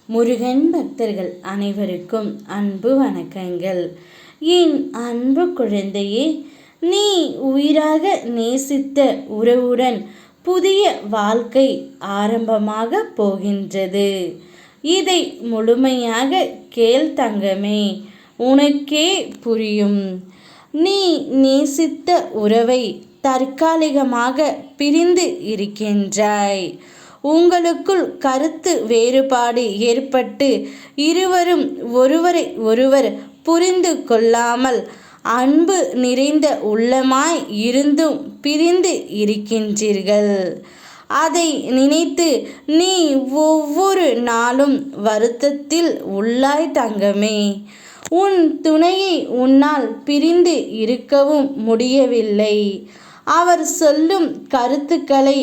முருகன் பக்தர்கள் அனைவருக்கும் அன்பு வணக்கங்கள். என் அன்பு குழந்தையே, நீ உயிராக நேசித்த உறவுடன் புதிய வாழ்க்கை ஆரம்பமாக போகின்றது. இதை முழுமையாக கேள் தங்கமே, உனக்கே புரியும். நீ நேசித்த உறவை தற்காலிகமாக பிரிந்து இருக்கின்றாய். உங்களுக்குள் கருத்து வேறுபாடு ஏற்பட்டு இருவரும் ஒருவரை ஒருவர் புரிந்து கொள்ளாமல் அன்பு நிறைந்த உள்ளமாய் இருந்தும் பிரிந்து இருக்கின்றீர்கள். அதை நினைத்து நீ ஒவ்வொரு நாளும் வருத்தத்தில் உள்ளாய் தங்கமே. உன் துணையை உன்னால் பிரிந்து இருக்கவும் முடியவில்லை. அவர் சொல்லும் கருத்துக்களை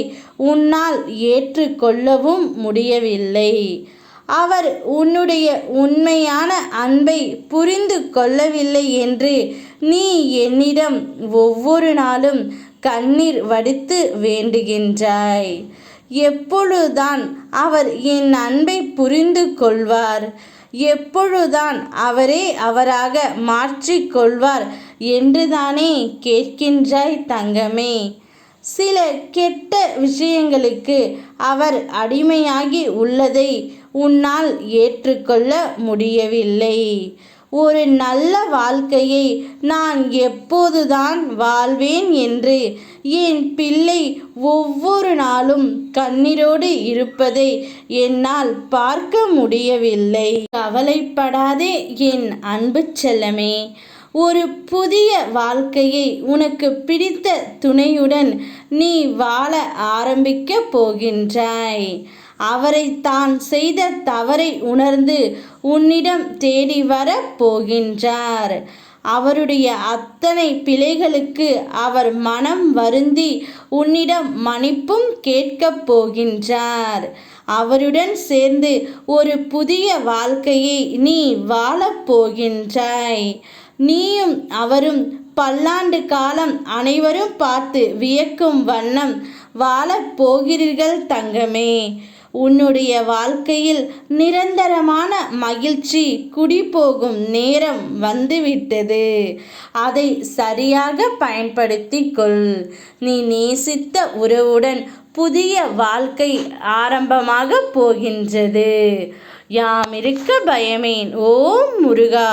உன்னால் ஏற்றுக்கொள்ளவும் முடியவில்லை. அவர் உன்னுடைய உண்மையான அன்பை புரிந்து கொள்ளவில்லை என்று நீ என்னிடம் ஒவ்வொரு நாளும் கண்ணீர் வடித்து வேண்டுகின்றாய். எப்பொழுதுதான் அவர் என் அன்பை புரிந்து கொள்வார், எப்பொழுதுதான் அவரே அவராக மாற்றிக்கொள்வார் என்றுதானே கேட்கின்றாய் தங்கமே. சில கெட்ட விஷயங்களுக்கு அவர் அடிமையாகி உள்ளதை உன்னால் ஏற்றுக்கொள்ள முடியவில்லை. ஒரு நல்ல வாழ்க்கையை நான் எப்போதுதான் வாழ்வேன் என்று என் பிள்ளை ஒவ்வொரு நாளும் கண்ணீரோடு இருப்பதை என்னால் பார்க்க முடியவில்லை. கவலைப்படாதே என் அன்பு செல்லமே. ஒரு புதிய வாழ்க்கையை உனக்கு பிடித்த துணையுடன் நீ வாழ ஆரம்பிக்க போகின்றாய். அவரை தான் செய்த தவறை உணர்ந்து உன்னிடம் தேடி வர போகின்றார். அவருடைய அத்தனை பிழைகளுக்கு அவர் மனம் வருந்தி உன்னிடம் மன்னிப்பும் கேட்கப் போகின்றார். அவருடன் சேர்ந்து ஒரு புதிய வாழ்க்கையை நீ வாழப் போகின்றாய். நீயும் அவரும் பல்லாண்டு காலம் அனைவரும் பார்த்து வியக்கும் வண்ணம் வாழப் போகிறீர்கள் தங்கமே. உன்னுடைய வாழ்க்கையில் நிரந்தரமான மகிழ்ச்சி குடிபோகும் நேரம் வந்துவிட்டது. அதை சரியாக பயன்படுத்திக் கொள். நீ நேசித்த உறவுடன் புதிய வாழ்க்கை ஆரம்பமாக போகின்றது. யாம் இருக்க பயமேன். ஓம் முருகா.